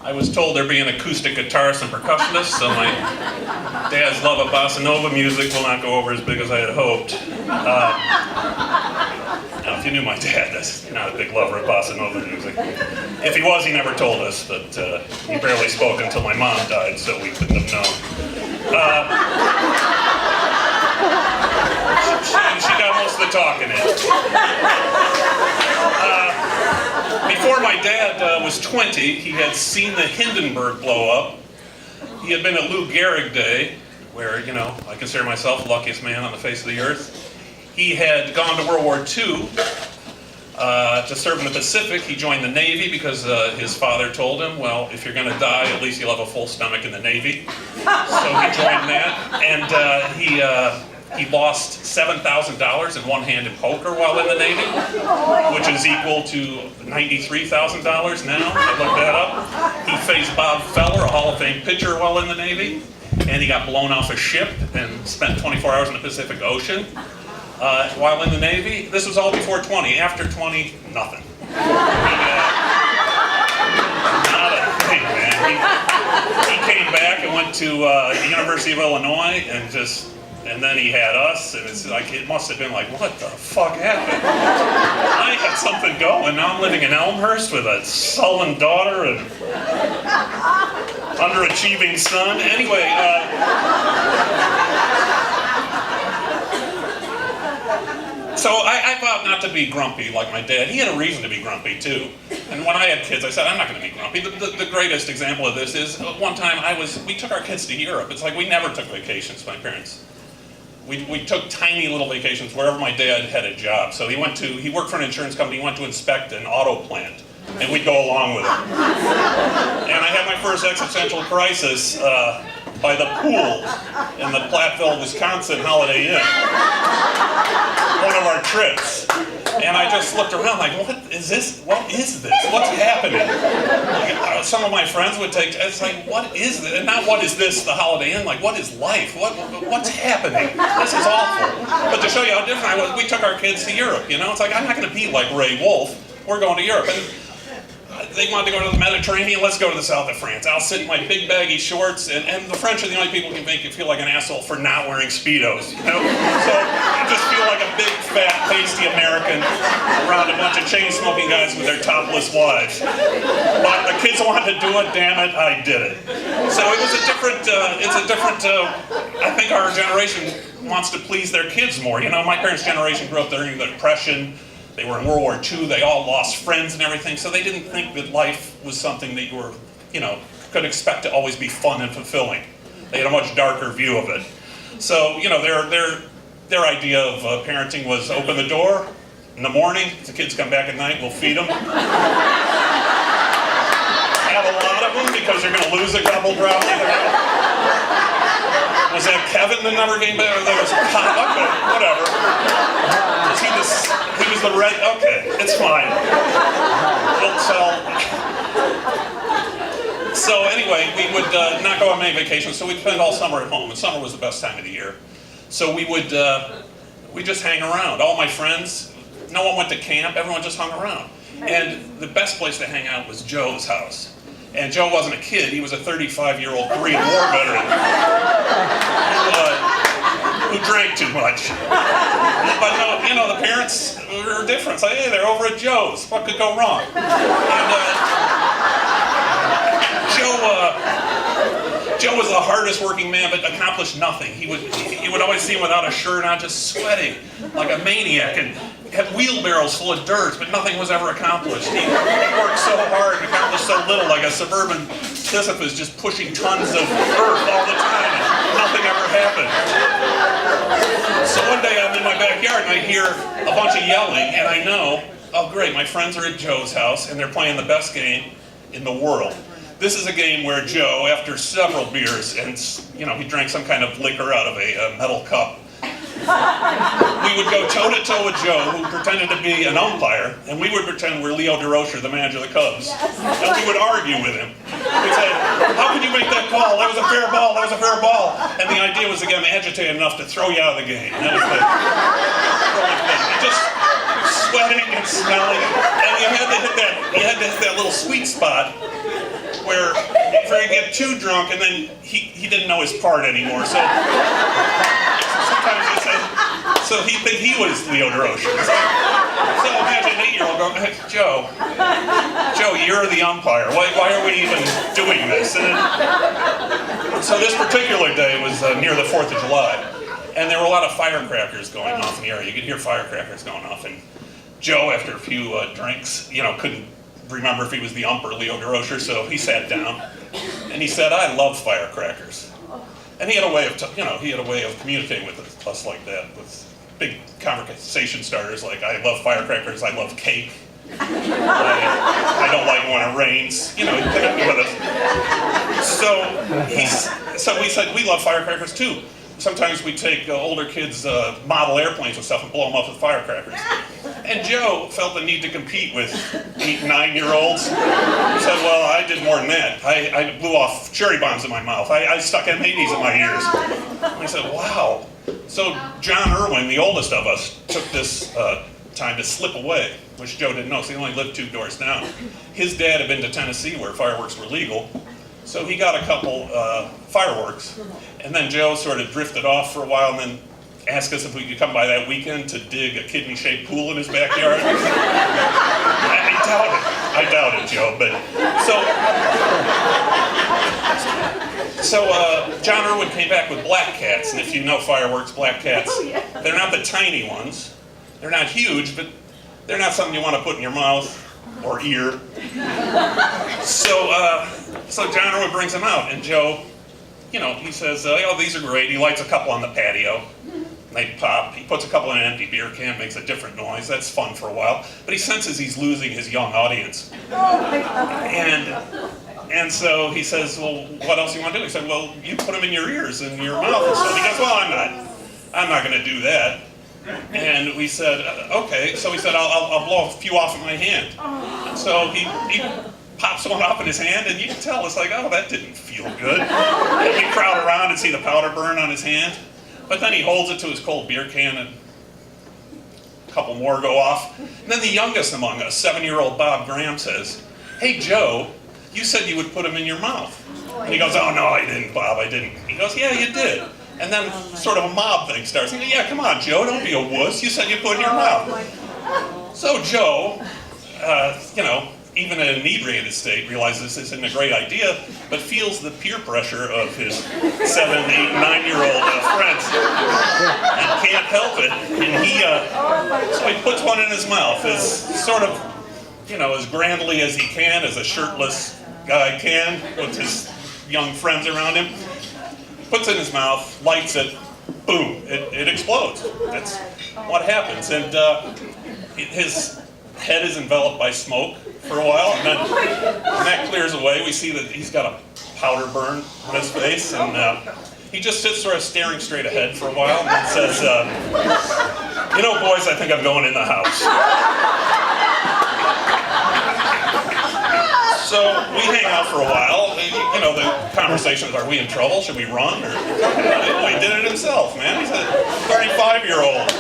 I was told there'd be an acoustic guitarist and percussionist, so my dad's love of bossa nova music will not go over as big as I had hoped. Now, if you knew my dad, he's not a big lover of bossa nova music. If he was, he never told us, but he barely spoke until my mom died, so we couldn't have known. She got most of the talking in. Before my dad was 20, he had seen the Hindenburg blow up. He had been at Lou Gehrig Day, where, you know, I consider myself the luckiest man on the face of the earth. He had gone to World War II to serve in the Pacific. He joined the Navy because his father told him, well, if you're going to die, at least you'll have a full stomach in the Navy. So he joined that, and he lost $7,000 in one-handed poker while in the Navy, which is equal to $93,000 now. I looked that up. He faced Bob Feller, a Hall of Fame pitcher, while in the Navy, and he got blown off a ship and spent 24 hours in the Pacific Ocean while in the Navy. This was all before 20. After 20, nothing. Not a thing, man. He came back and went to the University of Illinois and then he had us, and it's like, it must have been like, what the fuck happened? I had something going. Now I'm living in Elmhurst with a sullen daughter and underachieving son. Anyway, so I vowed not to be grumpy like my dad. He had a reason to be grumpy too. And when I had kids, I said, I'm not going to be grumpy. The greatest example of this is one time we took our kids to Europe. It's like we never took vacations, my parents. We took tiny little vacations wherever my dad had a job. So he worked for an insurance company, he went to inspect an auto plant, and we'd go along with him. And I had my first existential crisis by the pool in the Platteville, Wisconsin Holiday Inn, one of our trips. And I just looked around like, what is this? What is this? What's happening? Like, some of my friends would it's like, what is this? And not what is this, the Holiday Inn, like what is life? What's happening? This is awful. But to show you how different I was, we took our kids to Europe, you know? It's like, I'm not gonna be like Ray Wolfe. We're going to Europe. And they wanted to go to the Mediterranean, let's go to the south of France. I'll sit in my big baggy shorts, and the French are the only people who can make you feel like an asshole for not wearing Speedos, you know? So you just feel like a big, fat, pasty American around a bunch of chain-smoking guys with their topless wives. But the kids wanted to do it, damn it, I did it. So it was I think our generation wants to please their kids more. You know, my parents' generation grew up during the Depression. They were in World War II, they all lost friends and everything, so they didn't think that life was something that you were, could expect to always be fun and fulfilling. They had a much darker view of it. So, their idea of parenting was open the door in the morning, the kids come back at night, we'll feed them. Have a lot of them because you're going to lose a couple probably. Was that Kevin that never came back? Or that was okay, whatever. He was the red, okay, it's fine. So anyway, we would not go on many vacations, so we'd spend all summer at home, and summer was the best time of the year. So we'd just hang around. All my friends, no one went to camp, everyone just hung around. And the best place to hang out was Joe's house. And Joe wasn't a kid, he was a 35-year-old Korean War veteran who drank too much. But the parents were different. It's like, hey, they're over at Joe's. What could go wrong? And Joe was the hardest working man, but accomplished nothing. You would always see him without a shirt on, just sweating like a maniac, and had wheelbarrows full of dirt, but nothing was ever accomplished. He worked so hard and accomplished so little, like a suburban Sisyphus just pushing tons of earth all the time, and nothing ever happened. So one day I'm in my backyard and I hear a bunch of yelling, and I know, oh great, my friends are at Joe's house and they're playing the best game in the world. This is a game where Joe, after several beers, and he drank some kind of liquor out of a metal cup, we would go toe-to-toe with Joe, who pretended to be an umpire, and we would pretend we're Leo DeRocher, the manager of the Cubs. And we would argue with him. We'd say, how could you make that call? That was a fair ball, that was a fair ball. And the idea was to get him agitated enough to throw you out of the game. That was the only thing. It just sweating and smelling, and you had to hit that little sweet spot where you get too drunk, and then he didn't know his part anymore. So sometimes he'd say, so he'd think he was Leo DeRocher. So imagine an 8-year-old going, hey, Joe, you're the umpire. Why are we even doing this? And so this particular day was near the 4th of July, and there were a lot of firecrackers going off in the area. You could hear firecrackers going off, and Joe, after a few drinks, couldn't remember if he was the ump or Leo DeRocher, so he sat down, and he said, I love firecrackers. And he had a way of communicating with us like that, with big conversation starters like, I love firecrackers, I love cake, I don't like when it rains, he connected with us. So we said, we love firecrackers too. Sometimes we take older kids' model airplanes and stuff and blow them up with firecrackers. And Joe felt the need to compete with 8- and 9-year-olds. He said, well, I did more than that. I blew off cherry bombs in my mouth. I stuck M80s in my ears. And I said, wow. So John Irwin, the oldest of us, took this time to slip away, which Joe didn't know, so he only lived 2 doors down. His dad had been to Tennessee where fireworks were legal. So he got a couple fireworks, and then Joe sort of drifted off for a while and then asked us if we could come by that weekend to dig a kidney-shaped pool in his backyard. I doubt it, Joe, but so John Irwin came back with black cats, and if you know fireworks, black cats, they're not the tiny ones, they're not huge, but they're not something you want to put in your mouth or ear. So John Irwin brings them out, and Joe, he says, oh, these are great. He lights a couple on the patio. They pop. He puts a couple in an empty beer can, makes a different noise. That's fun for a while. But he senses he's losing his young audience. And so he says, well, what else do you want to do? He said, well, you put them in your ears and your mouth and stuff. He goes, well, I'm not going to do that. And we said, okay. So he said, I'll blow a few off in my hand. And so he pops one up in his hand, and you can tell, it's like, oh, that didn't feel good. And we crowd around and see the powder burn on his hand. But then he holds it to his cold beer can, and a couple more go off. And then the youngest among us, 7-year-old Bob Graham, says, hey, Joe, you said you would put them in your mouth. And he goes, oh, no, I didn't, Bob, I didn't. He goes, yeah, you did. And then sort of a mob thing starts. He goes, yeah, come on, Joe, don't be a wuss. You said you put it in your mouth. So Joe, even in an inebriated state, realizes this isn't a great idea, but feels the peer pressure of his 7-, 8-, 9-year-old friends and can't help it. And so he puts one in his mouth, as sort of, as grandly as he can, as a shirtless guy can, with his young friends around him. Puts it in his mouth, lights it, boom, it explodes. That's what happens. And his head is enveloped by smoke for a while, and then when that clears away, we see that he's got a powder burn on his face, and he just sits sort of staring straight ahead for a while, and then says, boys, I think I'm going in the house. So we hang out for a while. The conversations, are we in trouble? Should we run? Or, he did it himself, man. He's a 35-year-old.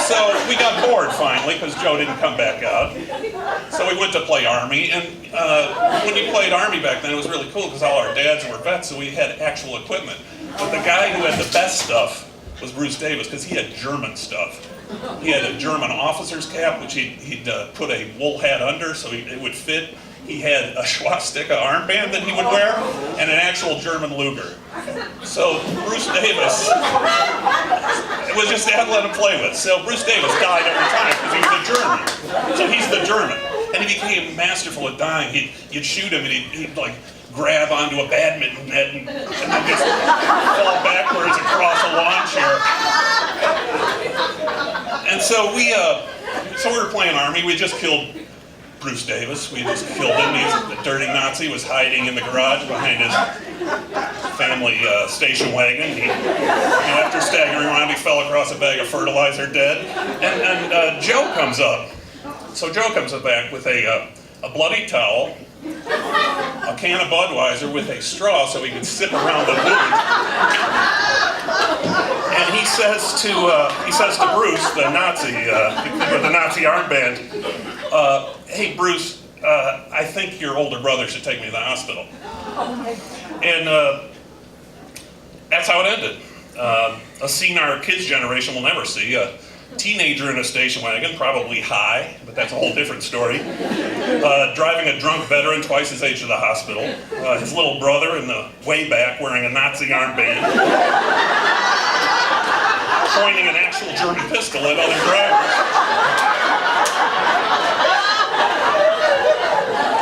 So we got bored finally because Joe didn't come back out. So we went to play Army. And when you played Army back then, it was really cool because all our dads were vets, so we had actual equipment. But the guy who had the best stuff was Bruce Davis because he had German stuff. He had a German officer's cap, which he'd put a wool hat under so it would fit. He had a swastika armband that he would wear, and an actual German Luger. So Bruce Davis, it was just Dad let him play with. So Bruce Davis died every time because he was a German. So he's the German. And he became masterful at dying. You'd shoot him and he'd like grab onto a badminton net and then just fall backwards across a lawn chair. And so we were playing Army. We just killed Bruce Davis. We just killed him. The dirty Nazi was hiding in the garage behind his family station wagon. After staggering around, he fell across a bag of fertilizer dead. And Joe comes up. So Joe comes back with a bloody towel, a can of Budweiser with a straw so he could sip around the wound. And he says to Bruce, the Nazi, with the Nazi armband, "Hey Bruce, I think your older brother should take me to the hospital." And that's how it ended. A scene our kids' generation will never see. A teenager in a station wagon, probably high, but that's a whole different story. Driving a drunk veteran twice his age to the hospital. His little brother in the way back wearing a Nazi armband. Pointing an actual German pistol at other drivers.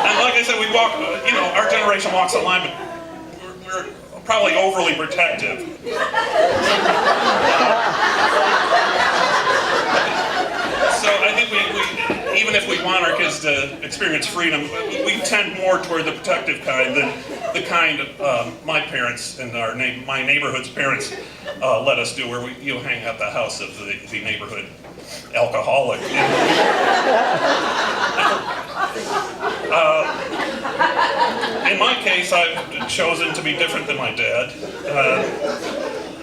And like I said, we walk, our generation walks the line, but we're probably overly protective. So I think we even if we want our kids to experience freedom, we tend more toward the protective kind than the kind my parents and my neighborhood's parents let us do, where we hang at the house of the neighborhood alcoholic. In my case, I've chosen to be different than my dad.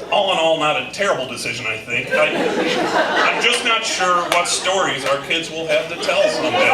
All in all, not a terrible decision, I think. I'm just not sure what stories our kids will have to tell someday.